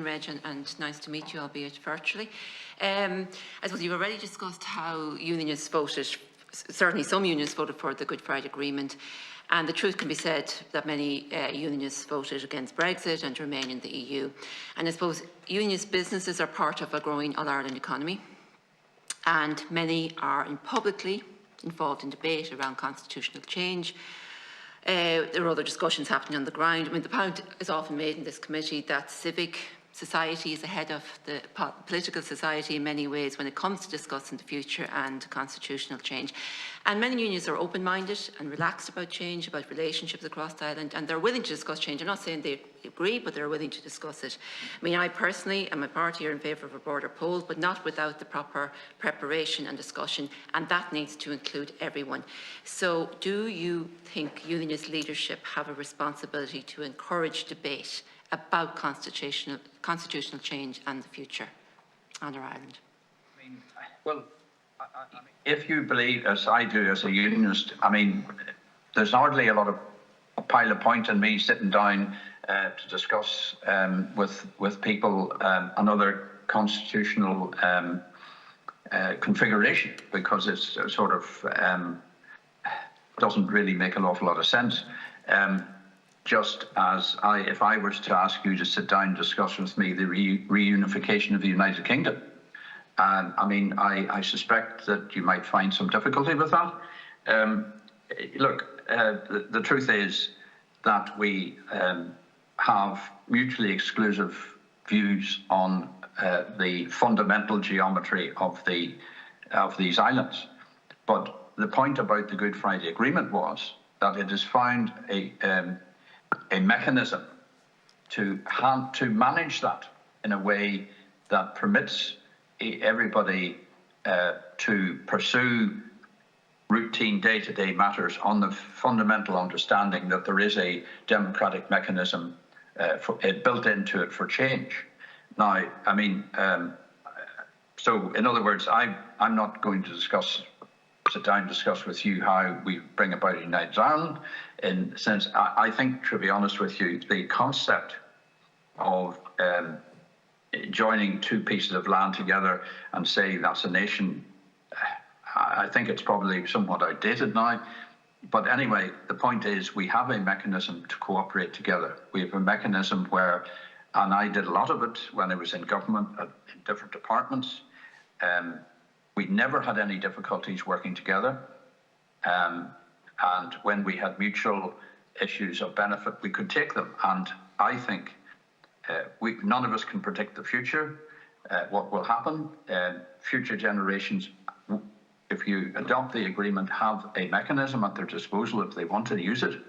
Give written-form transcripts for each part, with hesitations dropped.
afternoon, Reg, and nice to meet you, albeit virtually. I suppose you've already discussed how Unionists voted. Certainly some Unionists voted for the Good Friday Agreement, and the truth can be said that many Unionists voted against Brexit and remain in the EU. And I suppose Unionist businesses are part of a growing All-Ireland economy, and many are publicly involved in debate around constitutional change. There are other discussions happening on the ground. I mean, the point is often made in this committee that civic society is ahead of the political society in many ways when it comes to discussing the future and constitutional change. And many unions are open-minded and relaxed about change, about relationships across the island, and they're willing to discuss change. I'm not saying they agree, but they're willing to discuss it. I mean, I personally and my party are in favour of a border poll, but not without the proper preparation and discussion, and that needs to include everyone. So do you think Unionist leadership have a responsibility to encourage debate about constitutional change and the future on our island? I mean, well, if you believe, as I do as a unionist, I mean, there's hardly a pile of point in me sitting down to discuss with people another constitutional configuration, because it's sort of doesn't really make an awful lot of sense. Just as if I was to ask you to sit down and discuss with me the reunification of the United Kingdom, I mean, I suspect that you might find some difficulty with that. Look, the truth is that we have mutually exclusive views on the fundamental geometry of these islands. But the point about the Good Friday Agreement was that it has found a mechanism to manage that in a way that permits everybody to pursue routine day-to-day matters on the fundamental understanding that there is a democratic mechanism built into it for change. Now, I mean, so in other words, I'm not going to sit down and discuss with you how we bring about a United Ireland. In the sense, I think, to be honest with you, the concept of joining two pieces of land together and saying that's a nation, I think it's probably somewhat outdated now. But anyway, the point is we have a mechanism to cooperate together. We have a mechanism where, and I did a lot of it when I was in government in different departments, we never had any difficulties working together. And when we had mutual issues of benefit, we could take them. And I think none of us can predict the future, what will happen. Future generations, if you adopt the agreement, have a mechanism at their disposal if they want to use it.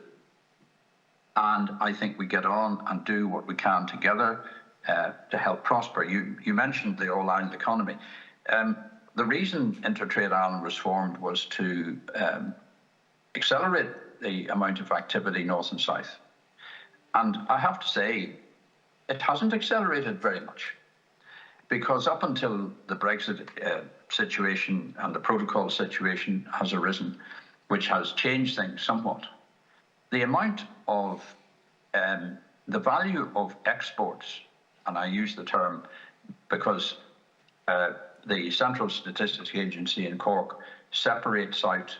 And I think we get on and do what we can together to help prosper. You mentioned the all-Ireland economy. The reason Intertrade Ireland was formed was to accelerate the amount of activity north and south. And I have to say, it hasn't accelerated very much, because up until the Brexit situation and the protocol situation has arisen, which has changed things somewhat, the amount of the value of exports, and I use the term because the Central Statistics Agency in Cork separates out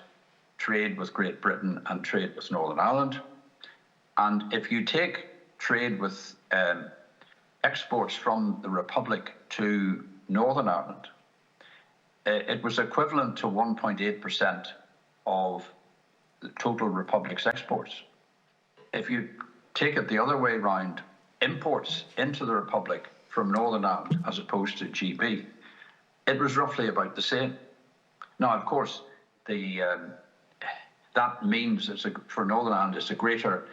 trade with Great Britain and trade with Northern Ireland. And if you take trade with exports from the Republic to Northern Ireland, it was equivalent to 1.8% of the total Republic's exports. If you take it the other way around, imports into the Republic from Northern Ireland as opposed to GB, it was roughly about the same. Now, of course, that means for Northern Ireland it's a greater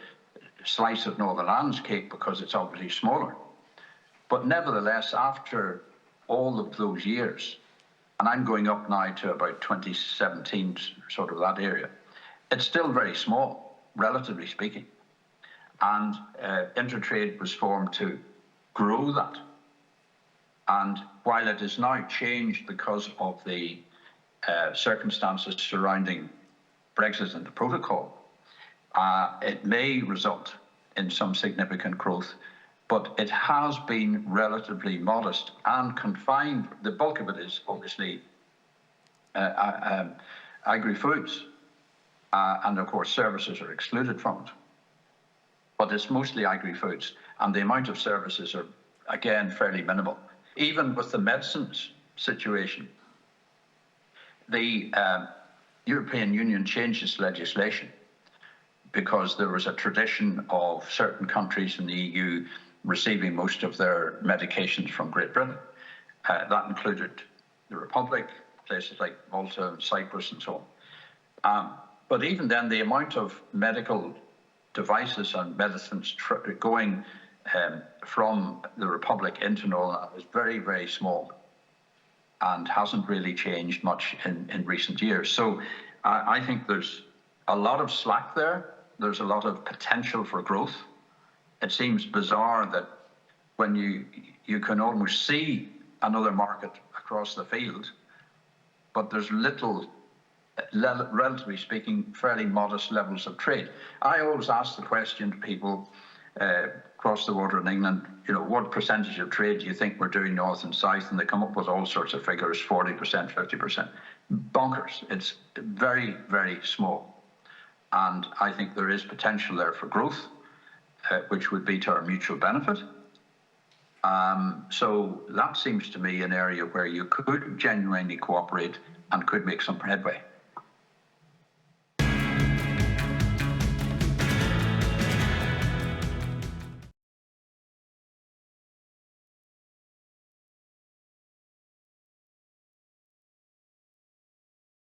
slice of Northern Ireland's cake because it's obviously smaller. But nevertheless, after all of those years, and I'm going up now to about 2017, sort of that area, it's still very small, relatively speaking. And Intertrade was formed to grow that. And while it is now changed because of the circumstances surrounding Brexit and the protocol, it may result in some significant growth but it has been relatively modest and confined. The bulk of it is obviously agri-foods, and of course services are excluded from it. But it's mostly agri-foods, and the amount of services are, again, fairly minimal. Even with the medicines situation, the European Union changed its legislation because there was a tradition of certain countries in the EU receiving most of their medications from Great Britain. That included the Republic, places like Malta and Cyprus and so on. But even then, the amount of medical devices and medicines going from the Republic into Northern Ireland is very, very small and hasn't really changed much in recent years. So I think there's a lot of slack there. There's a lot of potential for growth. It seems bizarre that when you can almost see another market across the field, but there's little, relatively speaking, fairly modest levels of trade. I always ask the question to people across the water in England, you know, what percentage of trade do you think we're doing north and south? And they come up with all sorts of figures, 40%, 50%. Bonkers. It's very, very small. And I think there is potential there for growth, which would be to our mutual benefit. So that seems to me an area where you could genuinely cooperate and could make some headway.